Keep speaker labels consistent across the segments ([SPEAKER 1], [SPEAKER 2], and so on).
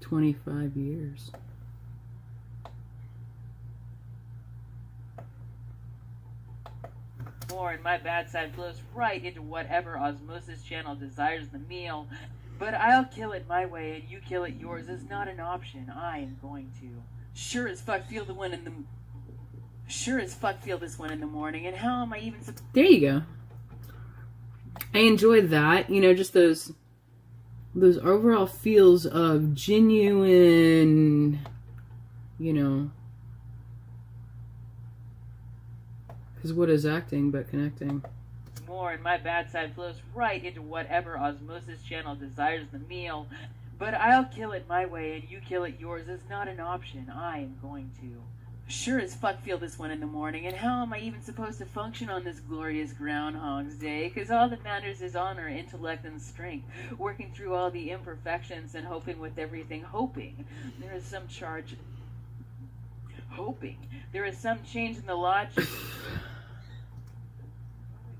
[SPEAKER 1] 25 years.
[SPEAKER 2] More, and my bad side flows right into whatever osmosis channel desires the meal. But I'll kill it my way and you kill it yours is not an option. I am going to. Sure as fuck feel the one in the... Sure as fuck feel this one in the morning, and how am I even...
[SPEAKER 1] There you go. I enjoyed that. You know, just those overall feels of genuine, you know... Because what is acting but connecting?
[SPEAKER 2] More, and my bad side flows right into whatever osmosis channel desires the meal. But I'll kill it my way and you kill it yours is not an option. I am going to. Sure as fuck feel this one in the morning, and how am I even supposed to function on this glorious Groundhog's Day? Because all that matters is honor, intellect, and strength, working through all the imperfections and hoping with everything, hoping. There is some charge... Hoping. There is some change in the logic...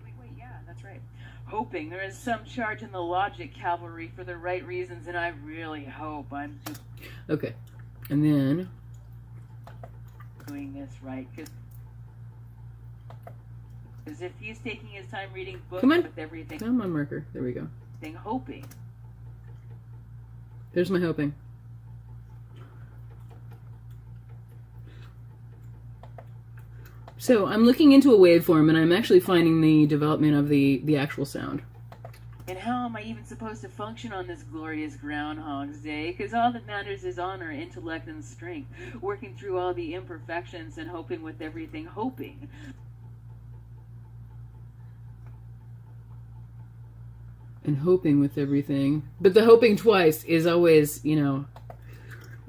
[SPEAKER 2] Wait, yeah, that's right. Hoping. There is some charge in the logic cavalry for the right reasons, and I really hope I'm...
[SPEAKER 1] Okay. And then...
[SPEAKER 2] doing this right, because if he's taking his time reading books with everything,
[SPEAKER 1] come on, marker. There we go.
[SPEAKER 2] Hoping.
[SPEAKER 1] There's my hoping. So I'm looking into a waveform, and I'm actually finding the development of the actual sound.
[SPEAKER 2] And how am I even supposed to function on this glorious Groundhog's Day? Because all that matters is honor, intellect, and strength. Working through all the imperfections and hoping with everything. Hoping.
[SPEAKER 1] And hoping with everything. But the hoping twice is always, you know...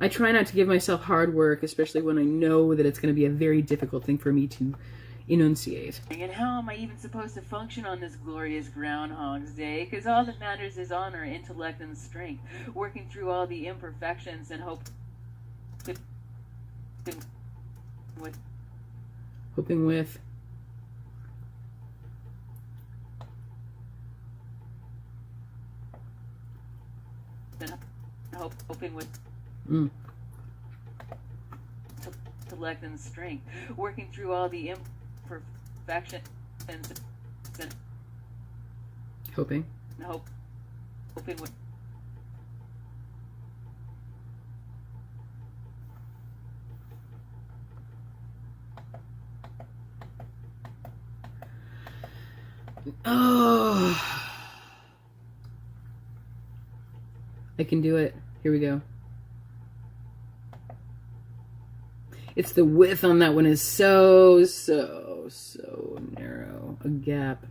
[SPEAKER 1] I try not to give myself hard work, especially when I know that it's going to be a very difficult thing for me to enunciate.
[SPEAKER 2] And how am I even supposed to function on this glorious Groundhog's Day? Because all that matters is honor, intellect, and strength. Working through all the imperfections and hoping with...
[SPEAKER 1] Hoping with...
[SPEAKER 2] Hoping with... Intellect and strength. Working through all the imperfections and
[SPEAKER 1] hoping
[SPEAKER 2] with
[SPEAKER 1] oh, I can do it. Here we go. It's the width on that one is so narrow. A gap.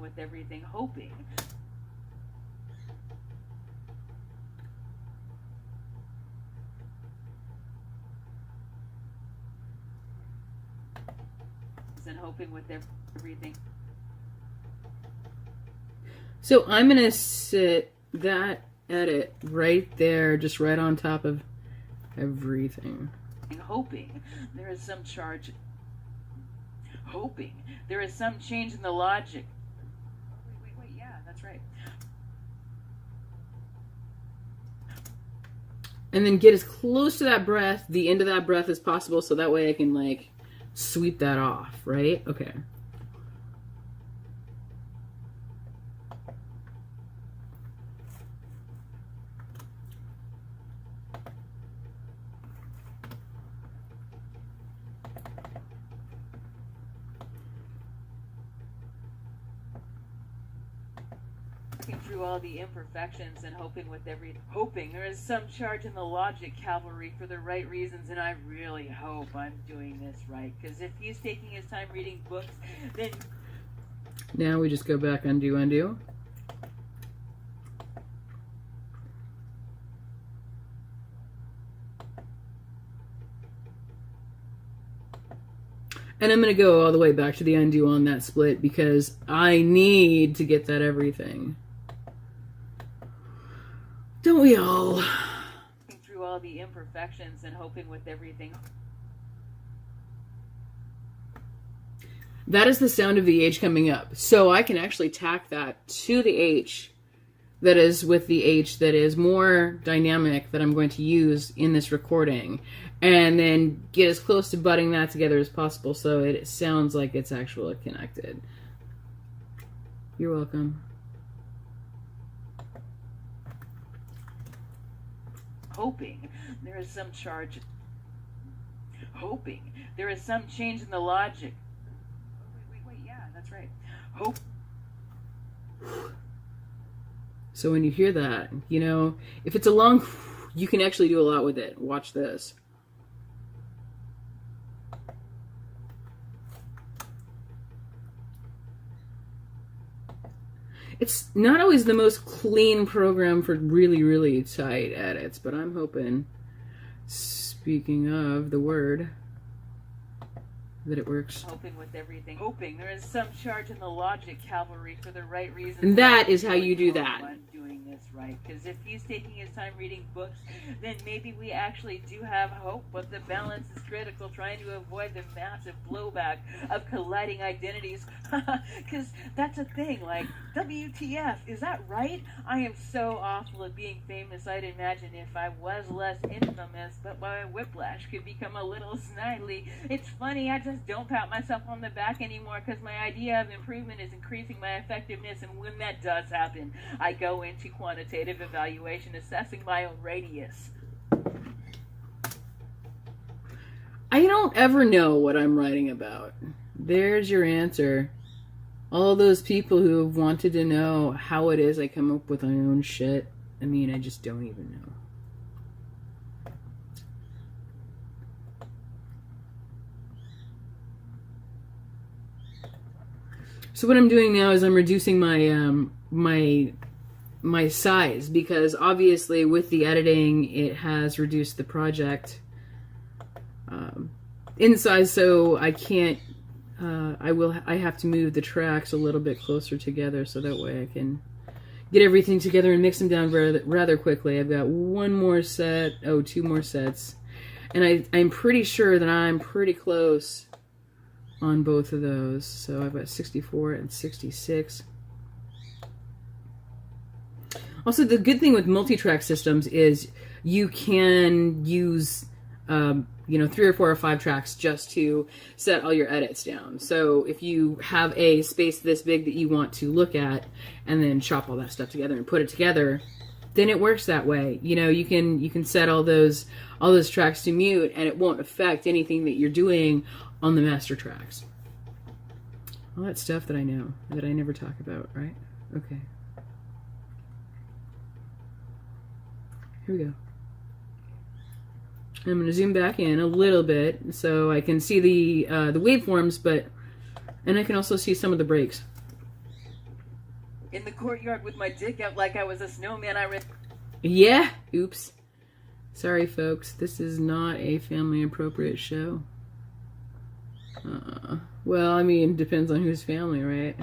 [SPEAKER 2] With everything, hoping. And hoping with everything.
[SPEAKER 1] So I'm going to sit that edit right there, just right on top of everything.
[SPEAKER 2] Hoping. There is some charge. Hoping. There is some change in the logic. Wait, yeah, that's right.
[SPEAKER 1] And then get as close to that breath, the end of that breath as possible, so that way I can, like, sweep that off, right? Okay.
[SPEAKER 2] Through all the imperfections and hoping with hoping there is some charge in the logic cavalry for the right reasons, and I really hope I'm doing this right, because if he's taking his time reading books, then
[SPEAKER 1] now we just go back, undo. And I'm going to go all the way back to the undo on that split because I need to get that everything. Don't we all?
[SPEAKER 2] Through all the imperfections and hoping with everything.
[SPEAKER 1] That is the sound of the H coming up. So I can actually tack that to the H that is with the H that is more dynamic that I'm going to use in this recording. And then get as close to butting that together as possible so it sounds like it's actually connected. You're welcome.
[SPEAKER 2] Hoping there is some charge. Hoping there is some change in the logic. Wait, yeah, that's right. Hope.
[SPEAKER 1] So when you hear that, you know, if it's a long, you can actually do a lot with it. Watch this. It's not always the most clean program for really, really tight edits, but I'm hoping, speaking of the word, that it works.
[SPEAKER 2] Hoping with everything. Hoping there is some charge in the logic cavalry for the right reasons.
[SPEAKER 1] And that is how you do that.
[SPEAKER 2] I'm doing this right. Because if he's taking his time reading books, then maybe we actually do have hope. But the balance is critical, trying to avoid the massive blowback of colliding identities. Because that's a thing. Like, WTF, is that right? I am so awful at being famous. I'd imagine if I was less infamous, but my whiplash could become a little snidely. It's funny, I just don't pat myself on the back anymore because my idea of improvement is increasing my effectiveness, and when that does happen, I go into quantitative evaluation, assessing my own radius.
[SPEAKER 1] I don't ever know what I'm writing about. There's your answer. All those people who have wanted to know how it is I come up with my own shit, I mean, I just don't even know. So what I'm doing now is I'm reducing my my size, because obviously with the editing it has reduced the project in size, so I can't I have to move the tracks a little bit closer together so that way I can get everything together and mix them down rather quickly. I've got two more sets, and I'm pretty sure that I'm pretty close on both of those. So I've got 64 and 66. Also, the good thing with multi-track systems is you can use 3 or 4 or 5 tracks just to set all your edits down. So if you have a space this big that you want to look at and then chop all that stuff together and put it together, then it works that way. You know, you can set all those tracks to mute and it won't affect anything that you're doing on the master tracks. All that stuff that I know that I never talk about, right? Okay. Here we go. I'm going to zoom back in a little bit so I can see the waveforms, and I can also see some of the breaks.
[SPEAKER 2] In the courtyard with my dick out like I was a snowman,
[SPEAKER 1] Yeah, oops. Sorry, folks. This is not a family-appropriate show. Well, I mean, depends on whose family, right?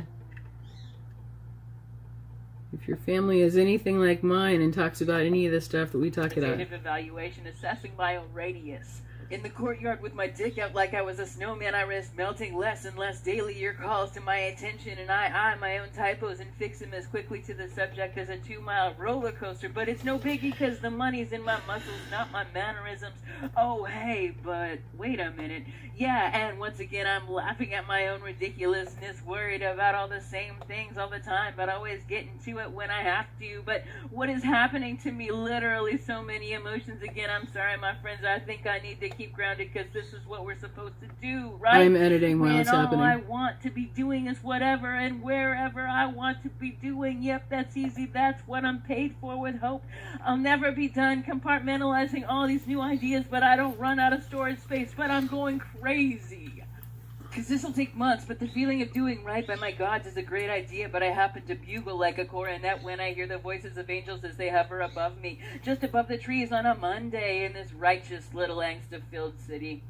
[SPEAKER 1] If your family is anything like mine and talks about any of the stuff that we talk about.
[SPEAKER 2] Evaluation, assessing my own radius. In the courtyard with my dick out like I was a snowman, I risked melting less and less daily. Your calls to my attention, and I eye my own typos and fix them as quickly to the subject as a 2-mile roller coaster. But it's no biggie because the money's in my muscles, not my mannerisms. Oh, hey, but wait a minute. Yeah, and once again, I'm laughing at my own ridiculousness, worried about all the same things all the time, but always getting to it when I have to. But what is happening to me? Literally so many emotions. Again, I'm sorry, my friends. I think I need to keep grounded because this is what we're supposed to do, right?
[SPEAKER 1] I'm editing while it's happening.
[SPEAKER 2] All I want to be doing is whatever and wherever I want to be doing. Yep, that's easy. That's what I'm paid for with hope. I'll never be done compartmentalizing all these new ideas, but I don't run out of storage space. But I'm going crazy. Because this will take months, but the feeling of doing right by my gods is a great idea, but I happen to bugle like a coronet when I hear the voices of angels as they hover above me, just above the trees on a Monday in this righteous little angst-filled city.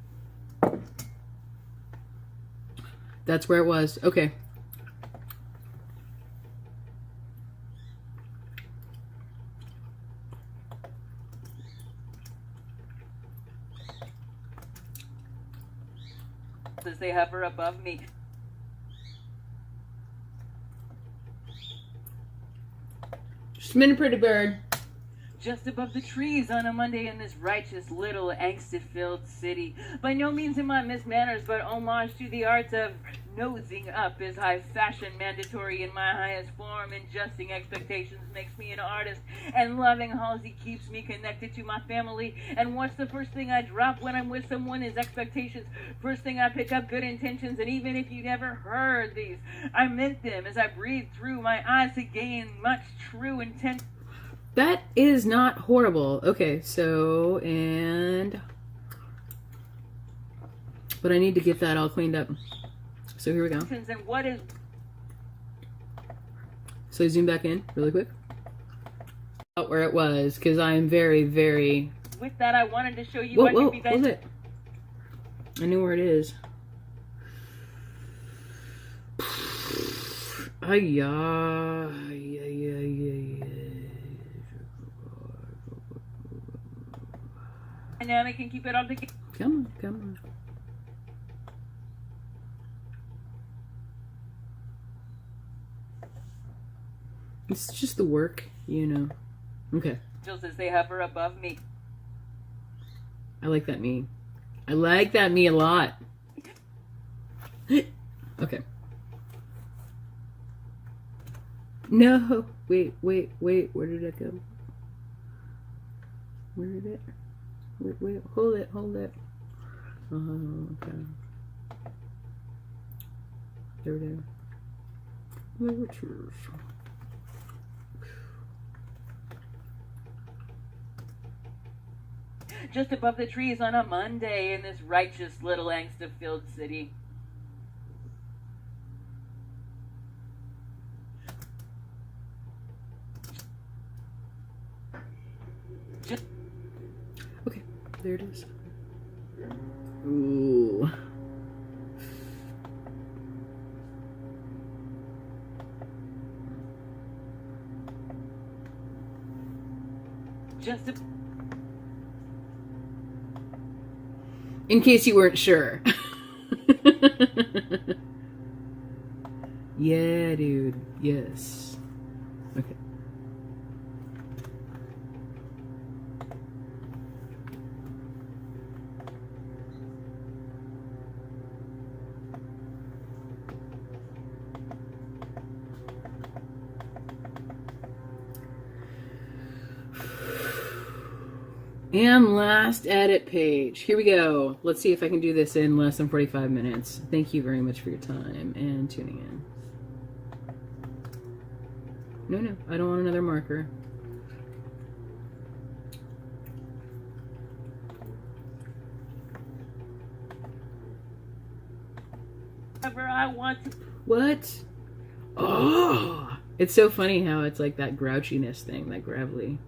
[SPEAKER 1] That's where it was. Okay.
[SPEAKER 2] As they hover above me.
[SPEAKER 1] Come in, pretty bird.
[SPEAKER 2] Just above the trees on a Monday in this righteous little angst-filled city. By no means am I Miss Manners, but homage to the arts of nosing up is high fashion, mandatory in my highest form. Adjusting expectations makes me an artist, and loving Halsey keeps me connected to my family. And what's the first thing I drop when I'm with someone is expectations. First thing I pick up, good intentions, and even if you never heard these, I meant them as I breathe through my eyes to gain much true intent.
[SPEAKER 1] That is not horrible. Okay, so, and... But I need to get that all cleaned up. So here we go.
[SPEAKER 2] And what is...
[SPEAKER 1] So zoom back in really quick. Out where it was, because I am very, very...
[SPEAKER 2] With that, I wanted to show you
[SPEAKER 1] Whoa,
[SPEAKER 2] what
[SPEAKER 1] whoa,
[SPEAKER 2] could be done.
[SPEAKER 1] hold it. I knew where it is.
[SPEAKER 2] Dynamic and keep it all together.
[SPEAKER 1] Come on, come on. It's just the work, you know. Okay.
[SPEAKER 2] Just as they hover above me.
[SPEAKER 1] I like that me. I like that me a lot. Okay. No. Wait. Where did it go? Where did it? Wait. Hold it. Okay. There it is. Miniatures.
[SPEAKER 2] Just above the trees on a Monday in this righteous little angst-filled city.
[SPEAKER 1] Okay, there it is. Ooh.
[SPEAKER 2] Just a...
[SPEAKER 1] In case you weren't sure. Yeah, dude. Yes. Okay. And last edit page. Here we go. Let's see if I can do this in less than 45 minutes. Thank you very much for your time and tuning in. No, I don't want another marker.
[SPEAKER 2] Whatever I want to...
[SPEAKER 1] What? Oh! It's so funny how it's like that grouchiness thing, that gravelly.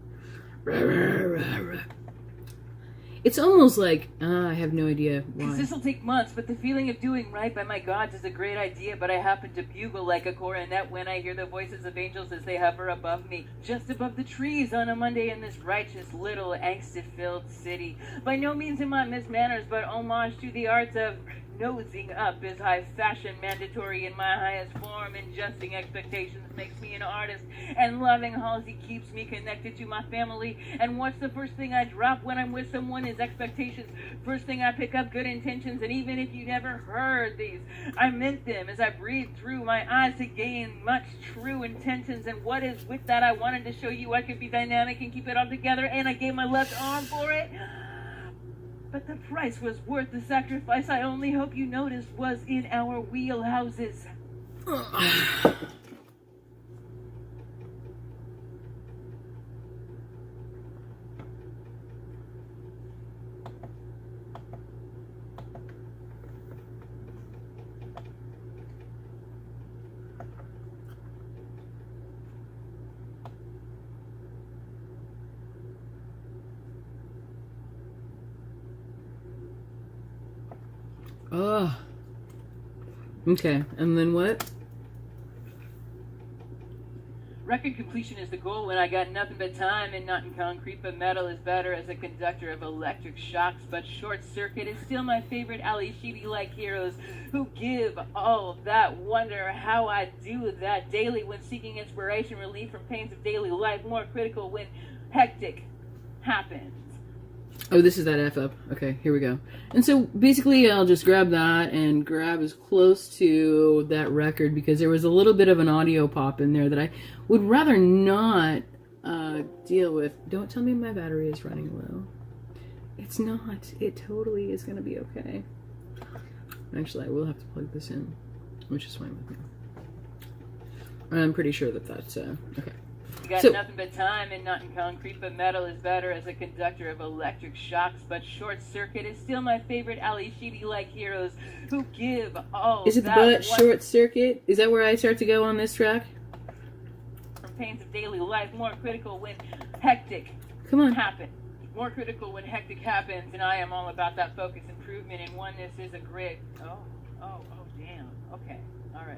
[SPEAKER 1] It's almost like, I have no idea why.
[SPEAKER 2] Because this will take months, but the feeling of doing right by my gods is a great idea, but I happen to bugle like a coronet when I hear the voices of angels as they hover above me. Just above the trees on a Monday in this righteous little angst-filled city. By no means am I Miss Manners, but homage to the arts of nosing up is high fashion, mandatory in my highest form. Adjusting expectations makes me an artist, and loving Halsey keeps me connected to my family. And what's the first thing I drop when I'm with someone is expectations. First thing I pick up, good intentions, and even if you never heard these, I meant them as I breathe through my eyes to gain much true intentions. And what is with that, I wanted to show you I could be dynamic and keep it all together, and I gave my left arm for it. But the price was worth the sacrifice. I only hope you noticed was in our wheelhouses.
[SPEAKER 1] Oh. Okay, and then what?
[SPEAKER 2] Record completion is the goal when I got nothing but time and not in concrete, but metal is better as a conductor of electric shocks. But short circuit is still my favorite Ali Sheedy-like heroes who give all that wonder how I do that daily when seeking inspiration, relief from pains of daily life, more critical when hectic happens.
[SPEAKER 1] Oh, this is that F up. Okay, here we go. And so basically I'll just grab that and grab as close to that record because there was a little bit of an audio pop in there that I would rather not deal with. Don't tell me my battery is running low. It's not. It totally is going to be okay. Actually, I will have to plug this in, which is fine with me. I'm pretty sure that that's okay.
[SPEAKER 2] You got nothing but time and not in concrete, but metal is better as a conductor of electric shocks. But short circuit is still my favorite Ali Sheedy-like heroes who give all.
[SPEAKER 1] Is it the butt short circuit? Is that where I start to go on this track?
[SPEAKER 2] From pains of daily life, more critical when hectic happens. More critical when hectic happens, and I am all about that focus, improvement, and oneness is a grid. Oh, damn. Okay, all right.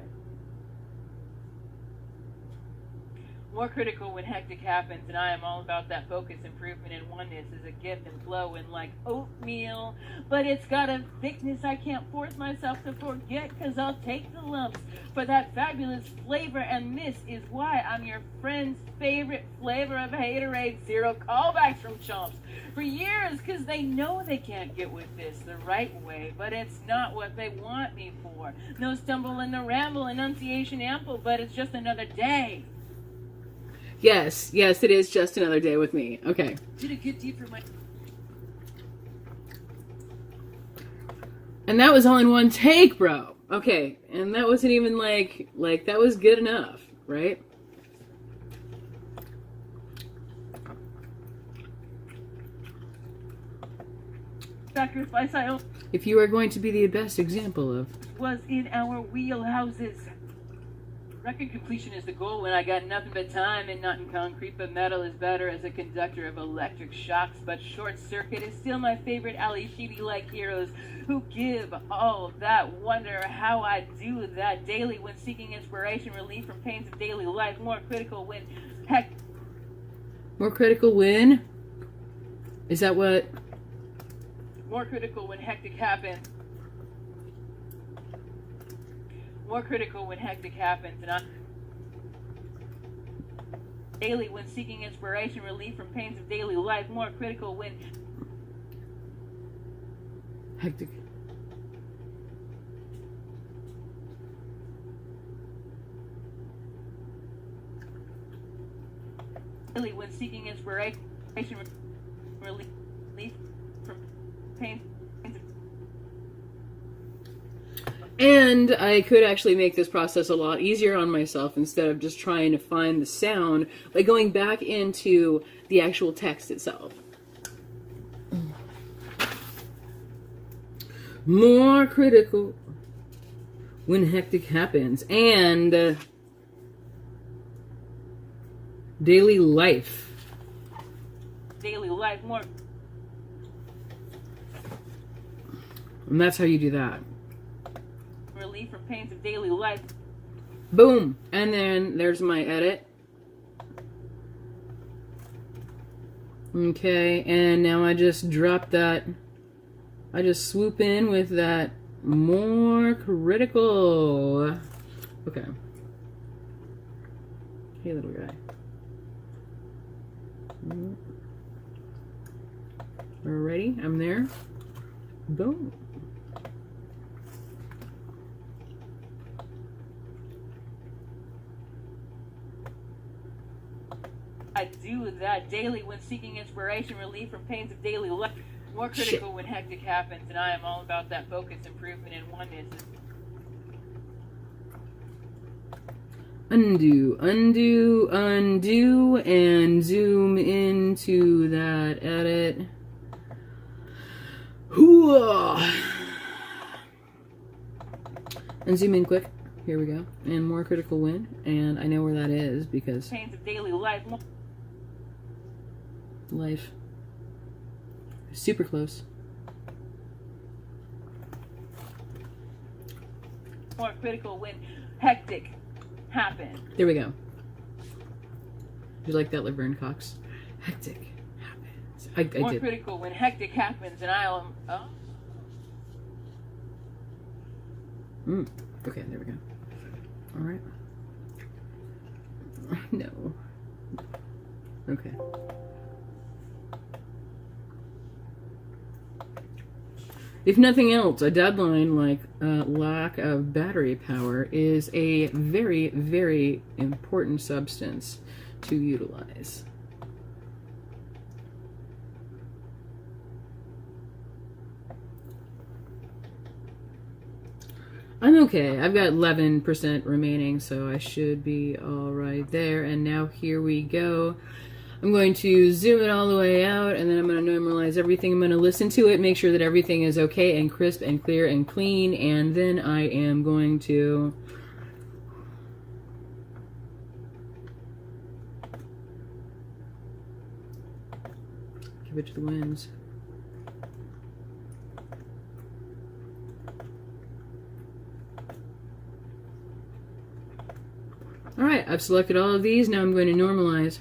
[SPEAKER 2] More critical when hectic happens, and I am all about that focus, improvement, and oneness is a gift and flowing like oatmeal. But it's got a thickness I can't force myself to forget, cause I'll take the lumps for that fabulous flavor, and this is why I'm your friend's favorite flavor of haterade. Zero callbacks from chumps for years, cause they know they can't get with this the right way, but it's not what they want me for. No stumble in the ramble, enunciation ample, but it's just another day.
[SPEAKER 1] Yes, it is just another day with me. Okay.
[SPEAKER 2] Did a good deed for my...
[SPEAKER 1] And that was all in one take, bro. Okay, and that wasn't even like that was good enough, right?
[SPEAKER 2] Sacrifice I
[SPEAKER 1] if you are going to be the best example of
[SPEAKER 2] was in our wheelhouses. Record completion is the goal when I got nothing but time and not in concrete, but metal is better as a conductor of electric shocks. But short circuit is still my favorite Ali Sheedy-like heroes who give all that wonder how I do that daily when seeking inspiration, relief from pains of daily life, more critical when
[SPEAKER 1] more critical when? Is that what?
[SPEAKER 2] More critical when hectic happens. More critical when hectic happens, and I'm daily when seeking inspiration, relief from pains of daily life, more critical when
[SPEAKER 1] hectic.
[SPEAKER 2] Daily when seeking inspiration, relief from pains.
[SPEAKER 1] And I could actually make this process a lot easier on myself instead of just trying to find the sound by going back into the actual text itself. More critical when hectic happens, and daily life.
[SPEAKER 2] Daily life, more.
[SPEAKER 1] And that's how you do that.
[SPEAKER 2] Relief from pains of daily life.
[SPEAKER 1] Boom! And then there's my edit. Okay, and now I just drop that. I just swoop in with that more critical. Okay. Hey, little guy. Alrighty, I'm there. Boom.
[SPEAKER 2] I do that daily when seeking inspiration, relief from pains of daily life. More critical when hectic happens, and I am all about that focus, improvement, and oneness.
[SPEAKER 1] Undo, undo, undo, and zoom into that edit. Hooah! And zoom in quick. Here we go. And more critical win. And I know where that is because
[SPEAKER 2] pains of daily life.
[SPEAKER 1] Life. Super close.
[SPEAKER 2] More critical when hectic happens.
[SPEAKER 1] There we go. You like that, Laverne Cox? Hectic happens. I
[SPEAKER 2] More
[SPEAKER 1] did.
[SPEAKER 2] critical when hectic happens, and I'll.
[SPEAKER 1] Okay, there we go. All right. No. Okay. If nothing else, a deadline like lack of battery power is a very, very important substance to utilize. I'm okay. I've got 11% remaining, so I should be all right there. And now here we go. I'm going to zoom it all the way out, and then I'm going to normalize everything. I'm going to listen to it, make sure that everything is okay and crisp and clear and clean, and then I am going to give it to the winds. Alright, I've selected all of these. Now I'm going to normalize.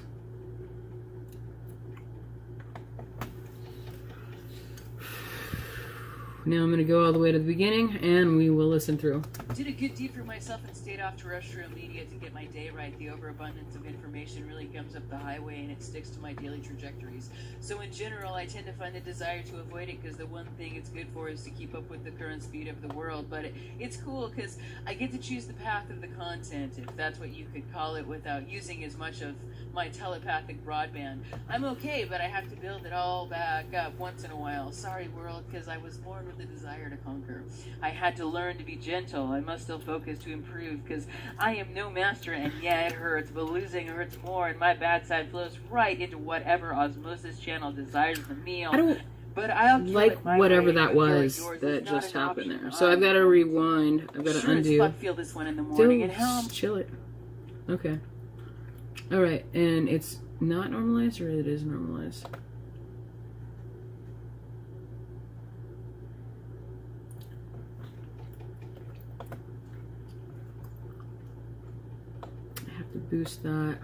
[SPEAKER 1] Now I'm going to go all the way to the beginning, and we will listen through.
[SPEAKER 2] Did a good deed for myself and stayed off terrestrial media to get my day right. The overabundance of information really gums up the highway and it sticks to my daily trajectories. So in general, I tend to find a desire to avoid it because the one thing it's good for is to keep up with the current speed of the world. But it's cool because I get to choose the path of the content, if that's what you could call it, without using as much of my telepathic broadband. I'm okay, but I have to build it all back up once in a while. Sorry, world, because I was born with the desire to conquer. I had to learn to be gentle. I must still focus to improve because I am no master, and yeah, it hurts, but losing hurts more, and my bad side flows right into whatever osmosis channel desires the meal.
[SPEAKER 1] I don't
[SPEAKER 2] But I'll
[SPEAKER 1] like whatever that was that just happened there. So I've got to rewind. I've got to undo.
[SPEAKER 2] I feel this one in the morning, and how
[SPEAKER 1] chill it. Okay. All right, and it's not normalized, or it is normalized? I have to boost that.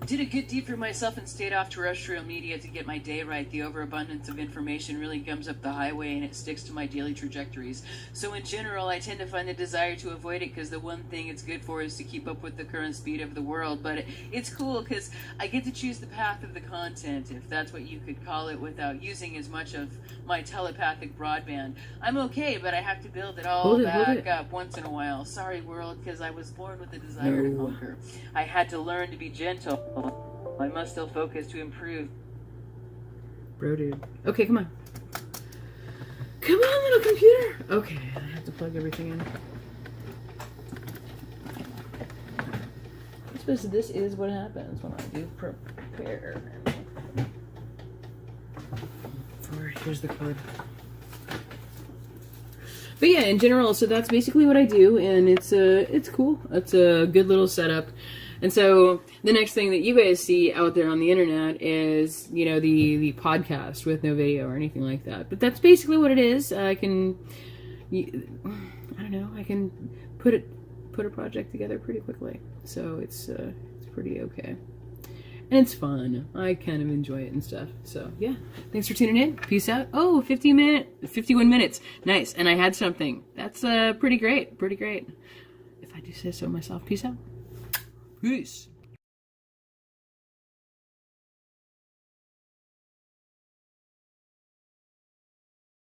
[SPEAKER 2] Did a good deed for myself and stayed off terrestrial media to get my day right. The overabundance of information really gums up the highway and it sticks to my daily trajectories. So in general, I tend to find a desire to avoid it because the one thing it's good for is to keep up with the current speed of the world. But it's cool because I get to choose the path of the content, if that's what you could call it, without using as much of my telepathic broadband. I'm okay, but I have to build it all back up once in a while. Sorry, world, because I was born with the desire to conquer. I had to learn to be gentle. I must still focus to improve.
[SPEAKER 1] Bro, dude. Okay, come on. Come on, little computer. Okay, I have to plug everything in. I suppose this is what happens when I do prepare. Here's the code. But yeah, in general, so that's basically what I do, and it's cool. It's a good little setup. And so the next thing that you guys see out there on the internet is, you know, the podcast with no video or anything like that. But that's basically what it is. I don't know, I can put a project together pretty quickly. So it's pretty okay. And it's fun. I kind of enjoy it and stuff. So yeah, thanks for tuning in. Peace out. Oh, 51 minutes. Nice. And I had something. That's pretty great. Pretty great. If I do say so myself. Peace out. Peace.